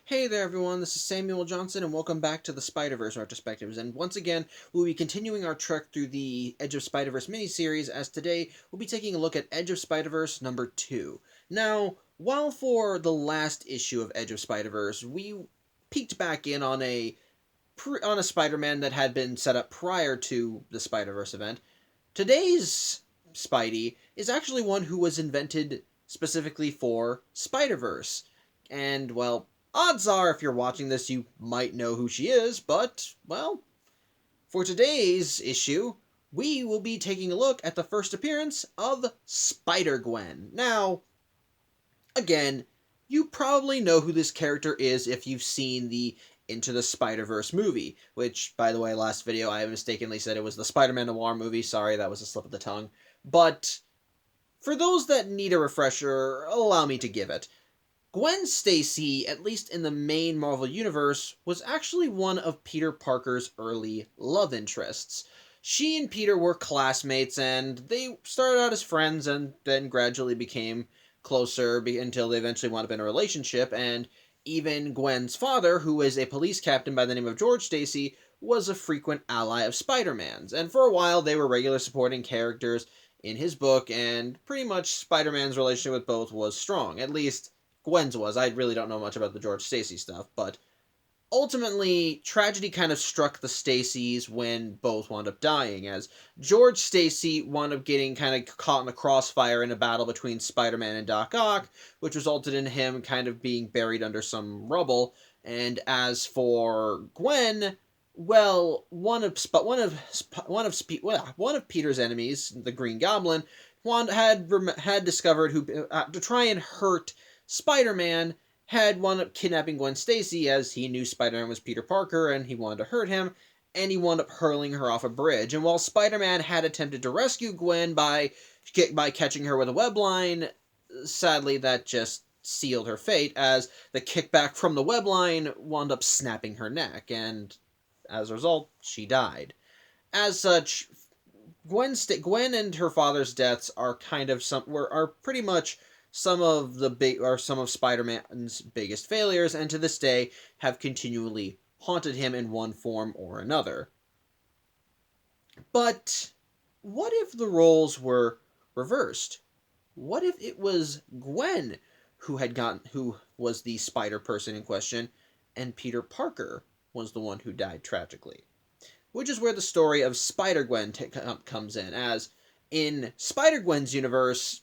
Hey there everyone, this is Samuel Johnson and welcome back to the Spider-Verse Retrospectives, and once again we'll be continuing our trek through the Edge of Spider-Verse miniseries, as today we'll be taking a look at Edge of Spider-Verse number 2. Now, while for the last issue of Edge of Spider-Verse we peeked back in on a Spider-Man that had been set up prior to the Spider-Verse event, today's Spidey is actually one who was invented specifically for Spider-Verse. And, well, odds are if you're watching this you might know who she is, but, well, for today's issue, we will be taking a look at the first appearance of Spider-Gwen. Now, again, you probably know who this character is if you've seen the Into the Spider-Verse movie, which, by the way, last video I mistakenly said it was the Spider-Man Noir movie. Sorry, that was a slip of the tongue. But for those that need a refresher, allow me to give it. Gwen Stacy, at least in the main Marvel Universe, was actually one of Peter Parker's early love interests. She and Peter were classmates, and they started out as friends and then gradually became closer until they eventually wound up in a relationship, and even Gwen's father, who is a police captain by the name of George Stacy, was a frequent ally of Spider-Man's, and for a while they were regular supporting characters in his book, and pretty much Spider-Man's relationship with both was strong, at least Gwen's was. I really don't know much about the George Stacy stuff, but ultimately, tragedy kind of struck the Stacys when both wound up dying, as George Stacy wound up getting kind of caught in the crossfire in a battle between Spider-Man and Doc Ock, which resulted in him kind of being buried under some rubble. And as for Gwen, well, one of Peter's enemies, the Green Goblin, had discovered who to try and hurt Spider-Man, had wound up kidnapping Gwen Stacy, as he knew Spider-Man was Peter Parker and he wanted to hurt him, and he wound up hurling her off a bridge. And while Spider-Man had attempted to rescue Gwen by catching her with a web line, sadly that just sealed her fate, as the kickback from the web line wound up snapping her neck, and as a result, she died. As such, Gwen and her father's deaths are pretty much some of Spider-Man's biggest failures, and to this day have continually haunted him in one form or another. But what if the roles were reversed? What if it was Gwen who was the spider person in question, and Peter Parker was the one who died tragically? Which is where the story of Spider-Gwen comes in, as in Spider-Gwen's universe,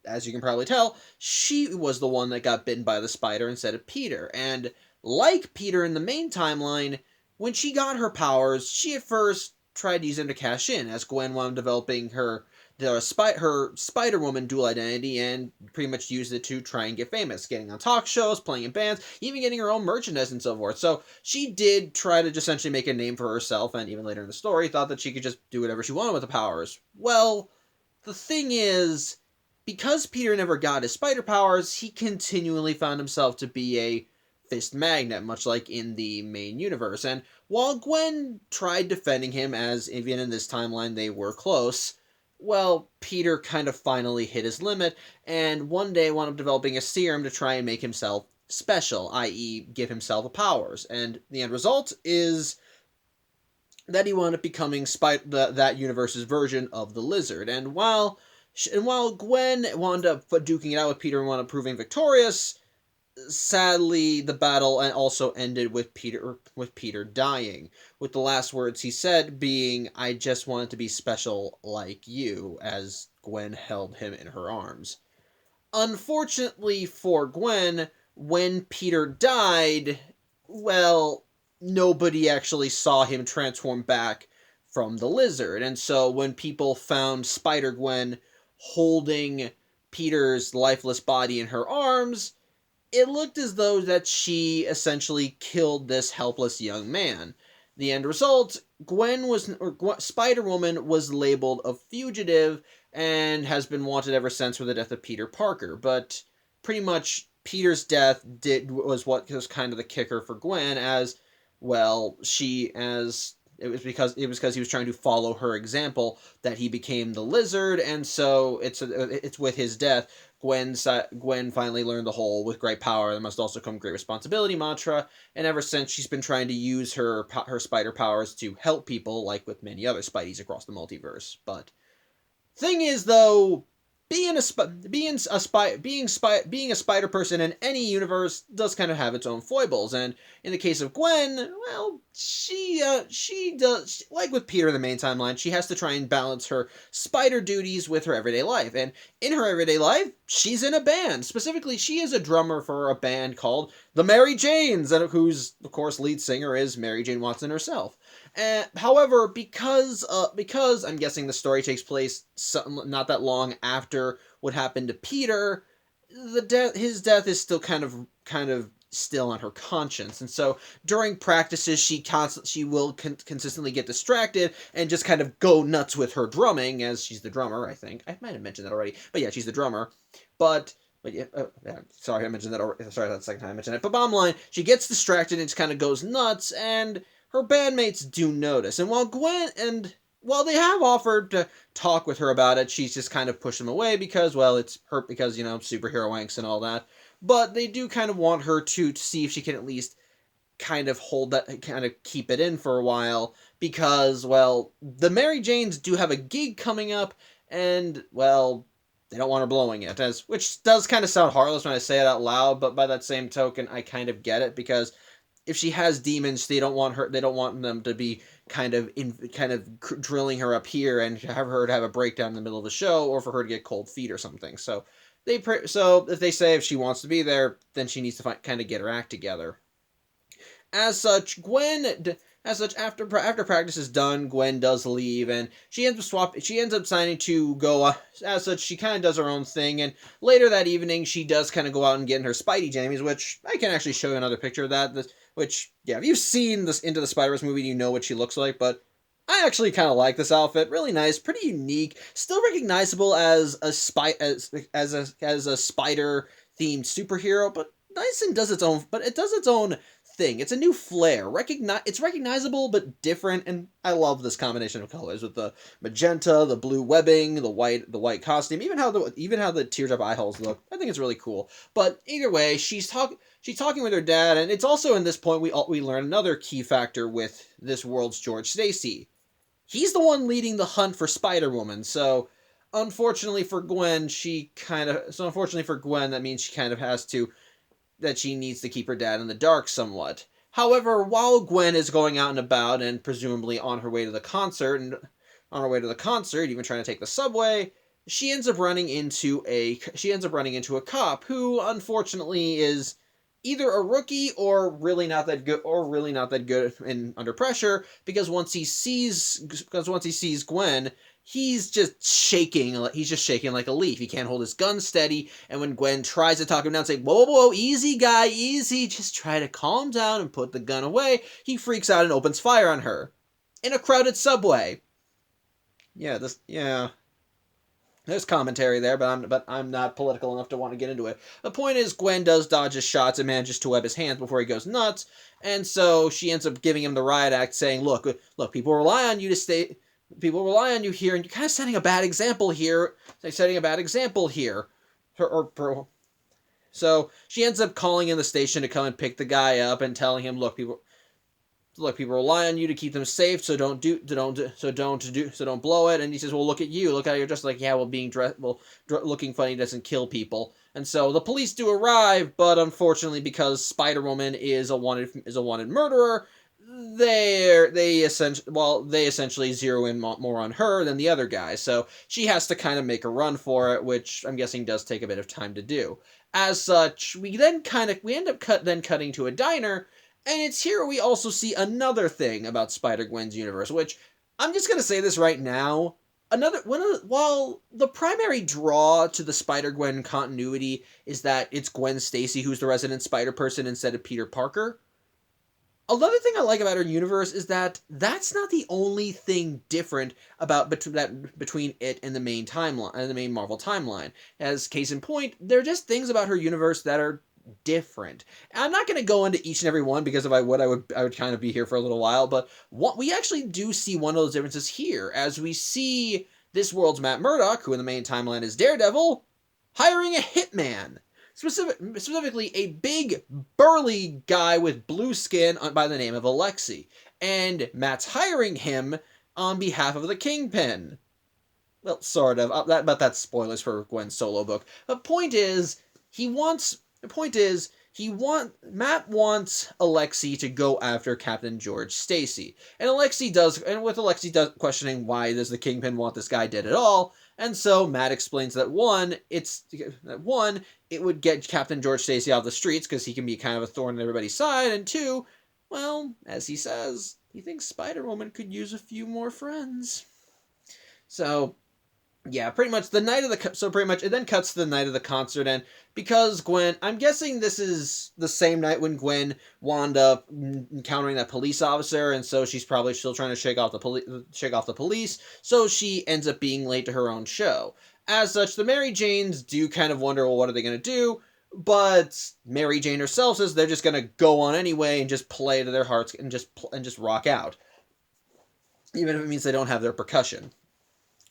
as you can probably tell, she was the one that got bitten by the spider instead of Peter, and like Peter in the main timeline, when she got her powers, she at first tried using them to cash in, as Gwen wound up developing her Spider-Woman dual identity and pretty much used it to try and get famous, getting on talk shows, playing in bands, even getting her own merchandise and so forth. So she did try to essentially make a name for herself, and even later in the story thought that she could just do whatever she wanted with the powers. Well, the thing is, because Peter never got his spider powers, he continually found himself to be a fist magnet, much like in the main universe. And while Gwen tried defending him, as even in this timeline they were close, well, Peter kind of finally hit his limit, and one day wound up developing a serum to try and make himself special, i.e. give himself powers. And the end result is that he wound up becoming that universe's version of the Lizard. And while Gwen wound up duking it out with Peter and wound up proving victorious, sadly, the battle also ended with Peter dying, with the last words he said being, "I just wanted to be special like you," as Gwen held him in her arms. Unfortunately for Gwen, when Peter died, well, nobody actually saw him transform back from the Lizard, and so when people found Spider-Gwen holding Peter's lifeless body in her arms, it looked as though that she essentially killed this helpless young man. The end result, Spider-Woman was labeled a fugitive and has been wanted ever since for the death of Peter Parker. But pretty much Peter's death was what was kind of the kicker for Gwen, as well, it was because he was trying to follow her example that he became the Lizard, and so it's with his death, Gwen finally learned the whole "with great power there must also come great responsibility" mantra, and ever since she's been trying to use her spider powers to help people, like with many other Spideys across the multiverse. But thing is, though, being a spider person in any universe does kind of have its own foibles, and in the case of Gwen, well, she does, like with Peter in the main timeline, she has to try and balance her spider duties with her everyday life, and in her everyday life, she's in a band. Specifically, she is a drummer for a band called the Mary Janes, and whose, of course, lead singer is Mary Jane Watson herself. However, because I'm guessing the story takes place not that long after what happened to Peter, his death is still kind of still on her conscience, and so during practices she will consistently get distracted and just kind of go nuts with her drumming, as she's the drummer. I think I might have mentioned that already, but yeah, she's the drummer. But yeah, sorry, I mentioned that already. Sorry, that's the second time I mentioned it. But bottom line, she gets distracted and just kind of goes nuts, and her bandmates do notice. And while they have offered to talk with her about it, she's just kind of pushed them away because, well, it's her, because, superhero wanks and all that. But they do kind of want her to see if she can at least kind of keep it in for a while, because, well, the Mary Janes do have a gig coming up, and, well, they don't want her blowing it, which does kind of sound heartless when I say it out loud, but by that same token, I kind of get it, because if she has demons, they don't want them to be kind of drilling her up here and have her to have a breakdown in the middle of the show, or for her to get cold feet or something. So if they say if she wants to be there, then she needs to kind of get her act together. As such, after practice is done, Gwen does leave, and she ends up signing to go. As such, she kind of does her own thing, and later that evening, she does kind of go out and get in her Spidey jammies, which I can actually show you another picture of that. Which, yeah, if you've seen this Into the Spider-Verse movie, you know what she looks like, but I actually kind of like this outfit. Really nice, pretty unique, still recognizable as a spider themed superhero, but nice, and does its own. But it does its own thing. It's a new flair. It's recognizable but different, and I love this combination of colors with the magenta, the blue webbing, the white costume, even how the teardrop eye holes look. I think it's really cool. But either way, she's talking with her dad, and it's also in this point we learn another key factor with this world's George Stacy. He's the one leading the hunt for Spider-Woman, so unfortunately for Gwen, that means she kind of has to, that she needs to keep her dad in the dark somewhat. However, while Gwen is going out and about and presumably on her way to the concert, even trying to take the subway, she ends up running into a cop who unfortunately is either a rookie or really not that good under pressure, because once he sees Gwen, he's just shaking like a leaf. He can't hold his gun steady, and when Gwen tries to talk him down, say, whoa, whoa, whoa, easy, guy, easy, just try to calm down and put the gun away, he freaks out and opens fire on her. In a crowded subway. There's commentary there, but I'm not political enough to want to get into it. The point is, Gwen does dodge his shots and manages to web his hands before he goes nuts, and so she ends up giving him the riot act, saying, look, people rely on you here, and you're kind of setting a bad example here. So she ends up calling in the station to come and pick the guy up and telling him, look, people rely on you to keep them safe, so don't blow it. And he says, well, look at you, look how you're dressed. Like, yeah, well, looking funny doesn't kill people. And so the police do arrive, but unfortunately, because Spider-Woman is a wanted murderer, they essentially zero in more on her than the other guy. So she has to kind of make a run for it, which I'm guessing does take a bit of time to do. As such, we end up cutting to a diner. And it's here we also see another thing about Spider-Gwen's universe, which, I'm just going to say this right now, while the primary draw to the Spider-Gwen continuity is that it's Gwen Stacy who's the resident Spider-Person instead of Peter Parker, another thing I like about her universe is that that's not the only thing different between it and the main timeline, and the main Marvel timeline. As case in point, there are just things about her universe that are different. And I'm not going to go into each and every one because if I would, I would kind of be here for a little while, but we actually do see one of those differences here, as we see this world's Matt Murdock, who in the main timeline is Daredevil, hiring a hitman. Specifically, a big, burly guy with blue skin by the name of Alexei. And Matt's hiring him on behalf of the Kingpin. Well, sort of. But that's spoilers for Gwen's solo book. The point is, Matt wants Alexei to go after Captain George Stacy. And with Alexei questioning why does the Kingpin want this guy dead at all, and so Matt explains that one, it would get Captain George Stacy off the streets because he can be kind of a thorn in everybody's side, and two, well, as he says, he thinks Spider-Woman could use a few more friends. So, yeah, pretty much it then cuts to the night of the concert, and because I'm guessing this is the same night when Gwen wound up encountering that police officer, and so she's probably still trying to shake off the police, so she ends up being late to her own show. As such, the Mary Janes do kind of wonder, well, what are they going to do? But Mary Jane herself says they're just going to go on anyway and just play to their hearts and just rock out, even if it means they don't have their percussion.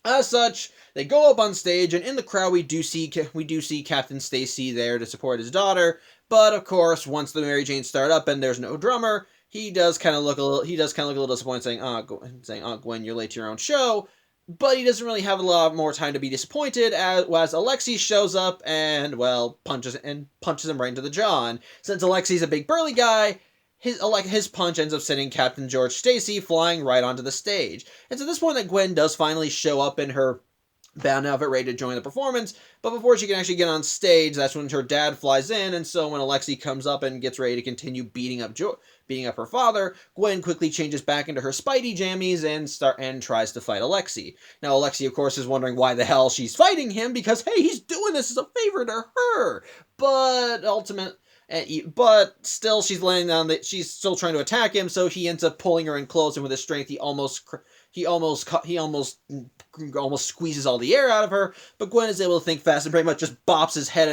As such, they go up on stage, and in the crowd we do see Captain Stacy there to support his daughter. But of course, once the Mary Janes start up and there's no drummer, he does kind of look a little disappointed, saying, "Oh, Gwen, you're late to your own show." But he doesn't really have a lot more time to be disappointed as Alexei shows up and, well, punches him right into the jaw. And since Alexei's a big burly guy, his punch ends up sending Captain George Stacy flying right onto the stage. It's at this point that Gwen does finally show up in her band outfit ready to join the performance, but before she can actually get on stage, that's when her dad flies in, and so when Alexei comes up and gets ready to continue beating up her father, Gwen quickly changes back into her Spidey jammies and tries to fight Alexei. Now Alexei, of course, is wondering why the hell she's fighting him, because hey, he's doing this as a favor to her. But still, she's laying down she's still trying to attack him, so he ends up pulling her in close, and with his strength, he almost squeezes all the air out of her. But Gwen is able to think fast and pretty much just bops his head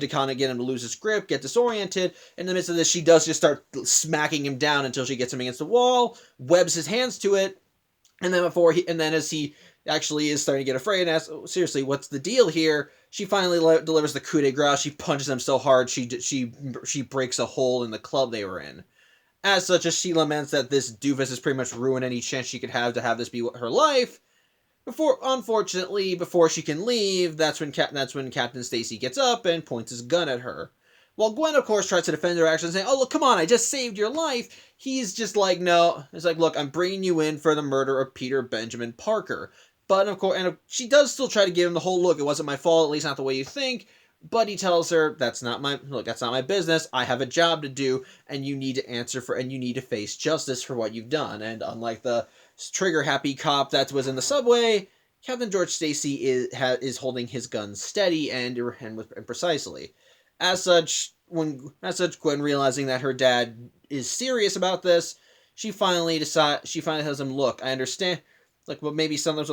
to kind of get him to lose his grip, get disoriented. In the midst of this, she does just start smacking him down until she gets him against the wall, webs his hands to it, and then as he actually is starting to get afraid and asks, oh, seriously, what's the deal here? She finally delivers the coup de grace. She punches him so hard she breaks a hole in the club they were in. As such, as she laments that this doofus has pretty much ruined any chance she could have to have this be her life. Unfortunately, before she can leave, that's when Captain Stacy gets up and points his gun at her. While Gwen, of course, tries to defend her actions, saying, "Oh, look, come on, I just saved your life." He's just like, "No." It's like, "Look, I'm bringing you in for the murder of Peter Benjamin Parker." But of course, she does still try to give him the whole look. It wasn't my fault, at least not the way you think. But he tells her, that's not my business. I have a job to do, and you need to face justice for what you've done. And unlike the trigger-happy cop that was in the subway, Captain George Stacy is holding his gun steady and precisely. As such, Gwen, realizing that her dad is serious about this, she finally tells him, "Look, I understand. Like, but maybe sometimes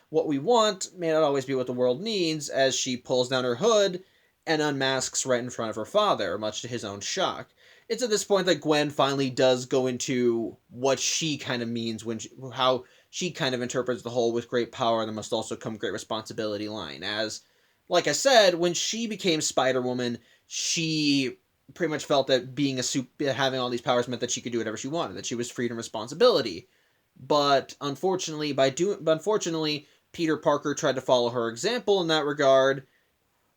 what we want may not always be what the world needs," as she pulls down her hood and unmasks right in front of her father, much to his own shock. It's at this point that Gwen finally does go into what she kind of means how she kind of interprets the whole "with great power there must also come great responsibility" line. As, like I said, when she became Spider-Woman, she pretty much felt that having all these powers meant that she could do whatever she wanted, that she was free from responsibility. But unfortunately, Peter Parker tried to follow her example in that regard,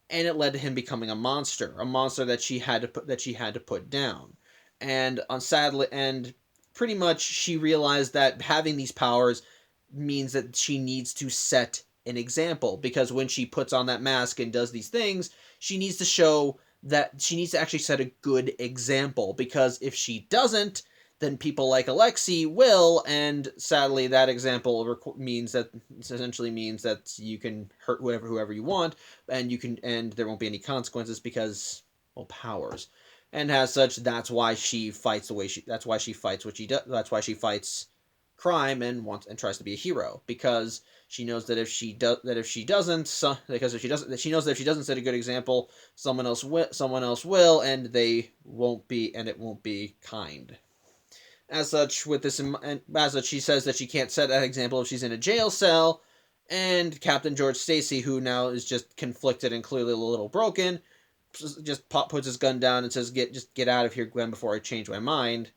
and it led to him becoming a monster that she had to put down. And pretty much she realized that having these powers means that she needs to set an example, because when she puts on that mask and does these things, she needs to actually set a good example, because if she doesn't, then people like Alexei will, and sadly that example essentially means that you can hurt whoever you want, and there won't be any consequences because, well, powers. And as such, that's why she fights that's why she fights crime and tries to be a hero, because she knows that if she doesn't set a good example, someone else will, and it won't be kind. As such, she says that she can't set that example if she's in a jail cell, And Captain George Stacy, who now is just conflicted and clearly a little broken, just puts his gun down and says, just get out of here, Gwen, before I change my mind.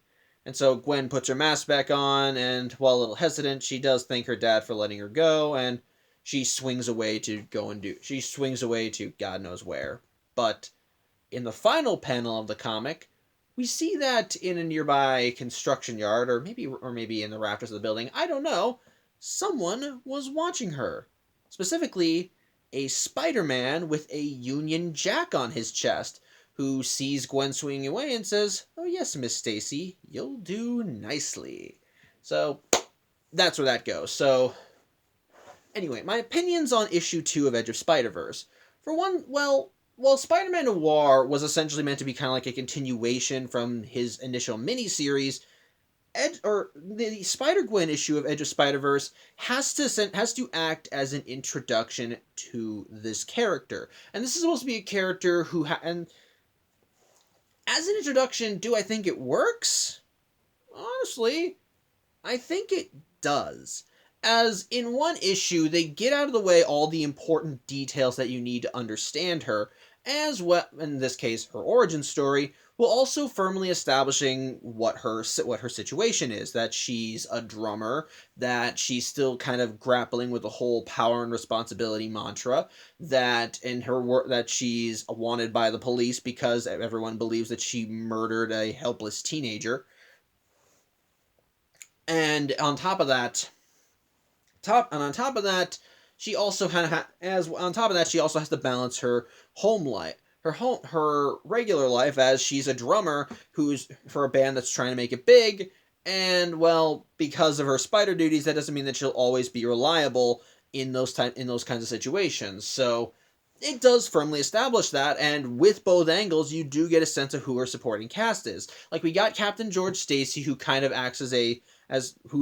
And so Gwen puts her mask back on, and while a little hesitant, she does thank her dad for letting her go, and she swings away to God knows where. But in the final panel of the comic, we see that in a nearby construction yard, or maybe in the rafters of the building, I don't know, someone was watching her. Specifically, a Spider-Man with a Union Jack on his chest, who sees Gwen swinging away and says, "Oh yes, Miss Stacy, you'll do nicely." So that's where that goes. So anyway, my opinions on issue 2 of Edge of Spider-Verse. For one, well, Spider-Man Noir was essentially meant to be kind of like a continuation from his initial miniseries, the Spider-Gwen issue of Edge of Spider-Verse has to act as an introduction to this character. And this is supposed to be a character and as an introduction, do I think it works? Honestly, I think it does. As in one issue, they get out of the way all the important details that you need to understand her, as well, in this case, her origin story, while also firmly establishing what her situation is, that she's a drummer, that she's still kind of grappling with the whole power and responsibility mantra, that in her work that she's wanted by the police because everyone believes that she murdered a helpless teenager. And on top of that, she also she also has to balance her home life, her regular life, as she's a drummer who's for a band that's trying to make it big. And well, because of her spider duties, that doesn't mean that she'll always be reliable in those kinds of situations. So it does firmly establish that, and with both angles, you do get a sense of who her supporting cast is. Like, we got Captain George Stacy, who kind of acts who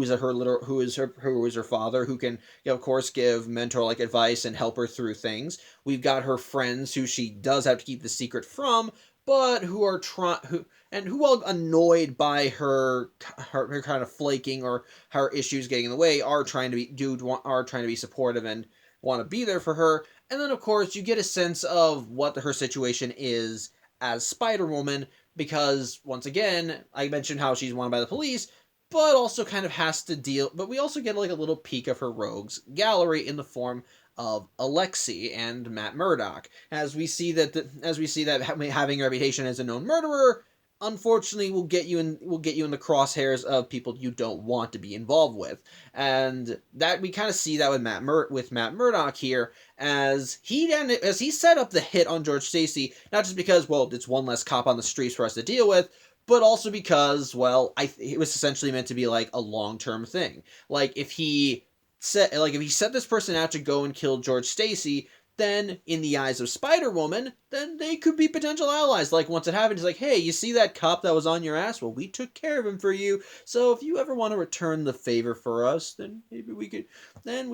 is her father, who can, of course, give mentor-like advice and help her through things. We've got her friends, who she does have to keep the secret from, but who are while annoyed by her kind of flaking or her issues getting in the way, are trying to be supportive and want to be there for her. And then, of course, you get a sense of what her situation is as Spider-Woman, because, once again, I mentioned how she's wanted by the police, but also kind of has to but we also get like a little peek of her rogues gallery in the form of Alexei and Matt Murdock, as we see that having a reputation as a known murderer, unfortunately, will get you in the crosshairs of people you don't want to be involved with. And that we kind of see that with Matt Murdock here, as he set up the hit on George Stacy, not just because, well, it's one less cop on the streets for us to deal with, but also because, well, it was essentially meant to be like a long-term thing. Like, if he set this person out to go and kill George Stacy, then in the eyes of Spider-Woman, then they could be potential allies. Like, once it happened, it's like, hey, you see that cop that was on your ass? Well, we took care of him for you. So if you ever want to return the favor for us, then maybe we could. Then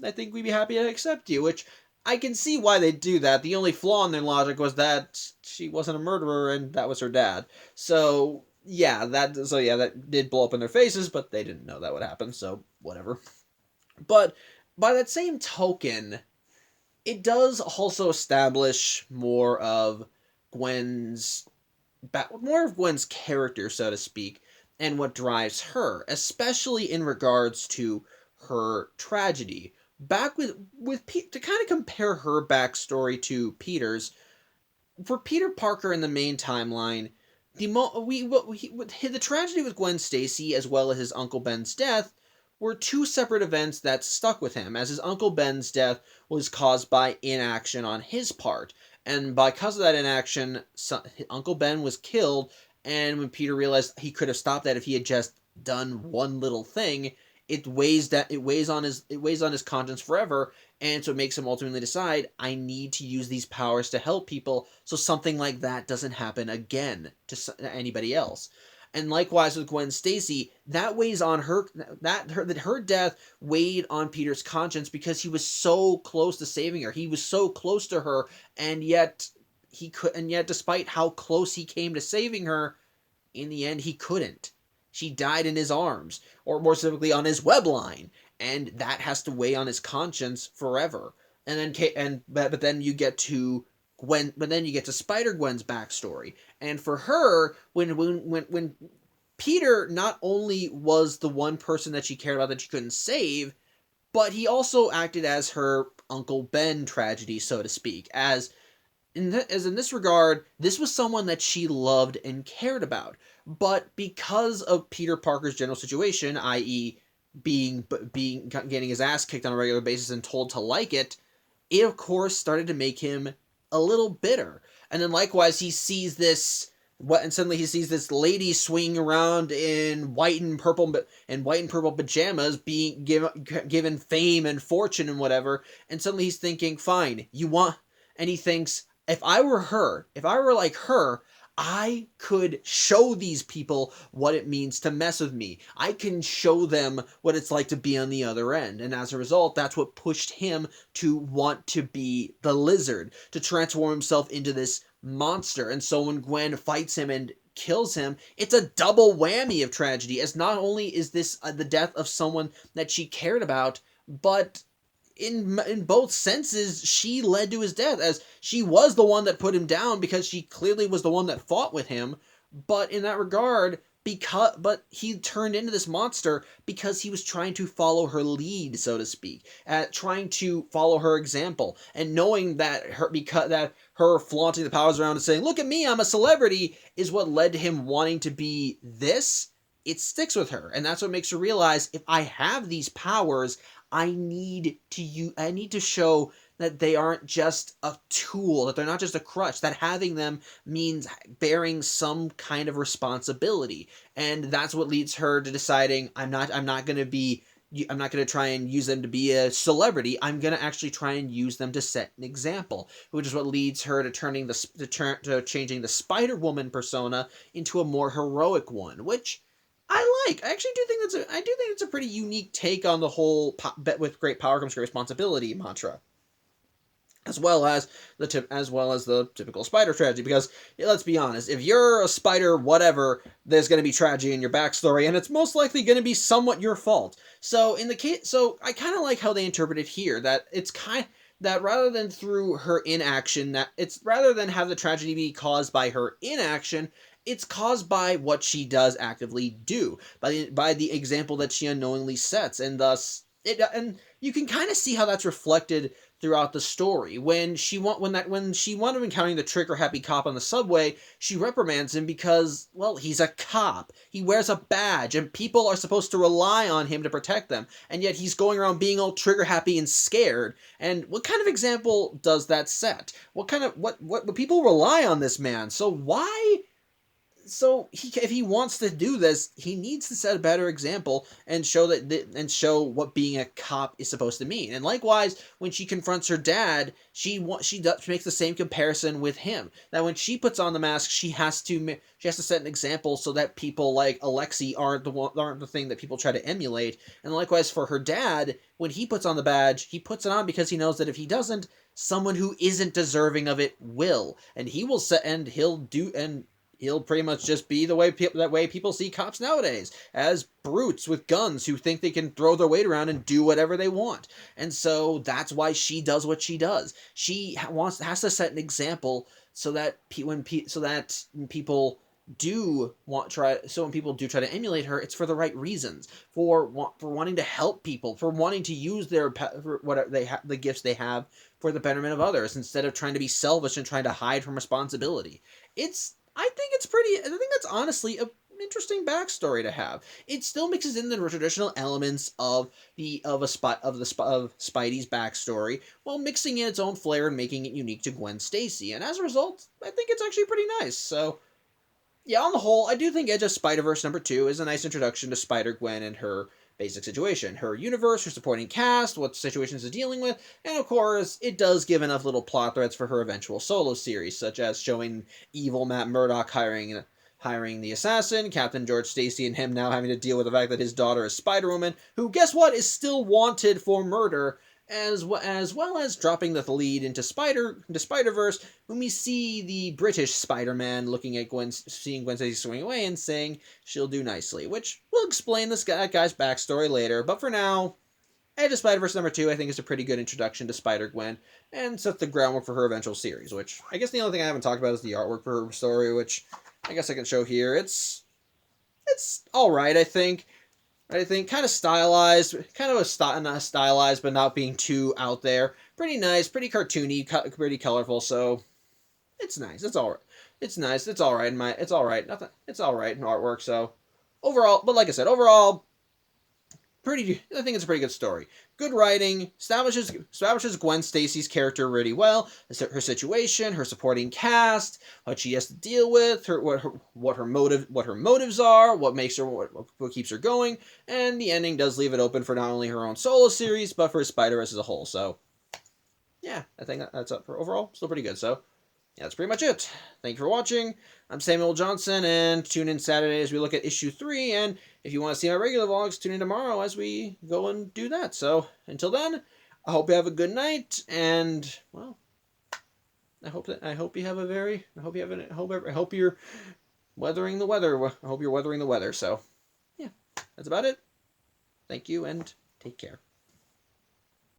I think we'd be happy to accept you. Which I can see why they do that. The only flaw in their logic was that she wasn't a murderer and that was her dad. So that did blow up in their faces, but they didn't know that would happen. So whatever. But by that same token, it does also establish more of Gwen's character, so to speak, and what drives her, especially in regards to her tragedy. To kind of compare her backstory to Peter's, for Peter Parker in the main timeline, the tragedy with Gwen Stacy, as well as his Uncle Ben's death, were two separate events that stuck with him, as his Uncle Ben's death was caused by inaction on his part. And because of that inaction, Uncle Ben was killed, and when Peter realized he could have stopped that if he had just done one little thing, it weighs on his conscience forever, and so it makes him ultimately decide, I need to use these powers to help people so something like that doesn't happen again to anybody else. And likewise with Gwen Stacy, that weighs on her. Her death weighed on Peter's conscience because he was so close to saving her. He was so close to her, and yet despite how close he came to saving her, in the end he couldn't. She died in his arms, or more specifically on his web line. and that has to weigh on his conscience forever. And but then you get to Gwen, but then you get to Spider Gwen's backstory, and for her, when Peter not only was the one person that she cared about that she couldn't save, but he also acted as her Uncle Ben tragedy, so to speak. As in this regard, this was someone that she loved and cared about. But because of Peter Parker's general situation, i.e., getting his ass kicked on a regular basis and told to like it of course started to make him a little bitter. And then likewise, and suddenly he sees this lady swinging around in white and purple pajamas, being given fame and fortune and whatever. And suddenly he's thinking, fine, and he thinks, if I were like her, I could show these people what it means to mess with me. I can show them what it's like to be on the other end. And as a result, that's what pushed him to want to be the Lizard, to transform himself into this monster. And so when Gwen fights him and kills him, it's a double whammy of tragedy, as not only is this the death of someone that she cared about, but in both senses, she led to his death, as she was the one that put him down because she clearly was the one that fought with him. But in that regard, but he turned into this monster because he was trying to follow her lead, so to speak, trying to follow her example, and knowing that her flaunting the powers around and saying, "Look at me, I'm a celebrity," is what led to him wanting to be this. It sticks with her, and that's what makes her realize, if I have these powers, I need to show that they aren't just a tool, that they're not just a crutch, that having them means bearing some kind of responsibility. And that's what leads her to deciding, I'm not going to try and use them to be a celebrity. I'm going to actually try and use them to set an example, which is what leads her to changing the Spider-Woman persona into a more heroic one, which I like. I actually do think it's a pretty unique take on the whole "with great power comes great responsibility" mantra, as well as the typical spider tragedy. Because let's be honest, if you're a spider, whatever, there's going to be tragedy in your backstory, and it's most likely going to be somewhat your fault. So I kind of like how they interpret it here. That rather than through her inaction, rather than have the tragedy be caused by her inaction, it's caused by what she does actively do, by the example that she unknowingly sets, and and you can kind of see how that's reflected throughout the story. When she wound up encountering the trigger-happy cop on the subway, she reprimands him because, well, he's a cop. He wears a badge, and people are supposed to rely on him to protect them, and yet he's going around being all trigger-happy and scared. And what kind of example does that set? What people rely on this man? So why? If he wants to do this, he needs to set a better example and show what being a cop is supposed to mean. And likewise, when she confronts her dad, she makes the same comparison with him. That when she puts on the mask, she has to set an example so that people like Alexei aren't the thing that people try to emulate. And likewise for her dad, when he puts on the badge, he puts it on because he knows that if he doesn't, someone who isn't deserving of it will, and he'll pretty much just be that way people see cops nowadays, as brutes with guns who think they can throw their weight around and do whatever they want. And so that's why she does what she does. She has to set an example so that when people do try to emulate her, it's for the right reasons, for wanting to help people, for wanting to use the gifts they have for the betterment of others, instead of trying to be selfish and trying to hide from responsibility. I think that's honestly an interesting backstory to have. It still mixes in the traditional elements of Spidey's backstory, while mixing in its own flair and making it unique to Gwen Stacy. And as a result, I think it's actually pretty nice. So yeah, on the whole, I do think Edge of Spider-Verse #2 is a nice introduction to Spider-Gwen and her basic situation, her universe, her supporting cast, what situations it's dealing with, and of course, it does give enough little plot threads for her eventual solo series, such as showing evil Matt Murdock hiring the assassin, Captain George Stacy, and him now having to deal with the fact that his daughter is Spider-Woman, who, guess what, is still wanted for murder, as well as dropping the lead into Spider-Verse, when we see the British Spider-Man seeing Gwen Stacy swing away and saying she'll do nicely, which will explain this guy's backstory later. But for now, Edge of Spider-Verse number 2, I think, is a pretty good introduction to Spider-Gwen and sets the groundwork for her eventual series, which I guess the only thing I haven't talked about is the artwork for her story, which I guess I can show here. It's alright, I think. I think kind of stylized, kind of not stylized, but not being too out there. Pretty nice, pretty cartoony, pretty colorful. So it's nice. It's all right. It's nice. It's all right. It's all right. Nothing. It's all right in artwork. So overall, but like I said, overall, pretty. I think it's a pretty good story. Good writing. Establishes Gwen Stacy's character really well. Her situation, her supporting cast, what she has to deal with, what her motives are, what makes her what keeps her going, and the ending does leave it open for not only her own solo series but for Spider-Verse as a whole. So yeah, I think that's up for overall. Still pretty good. So yeah, that's pretty much it. Thank you for watching. I'm Samuel Johnson, and tune in Saturday as we look at issue 3. And if you want to see my regular vlogs, tune in tomorrow as we go and do that. So until then, I hope you have a good night, and well, I hope you have a very I hope you're weathering the weather. I hope you're weathering the weather. So yeah, that's about it. Thank you, and take care.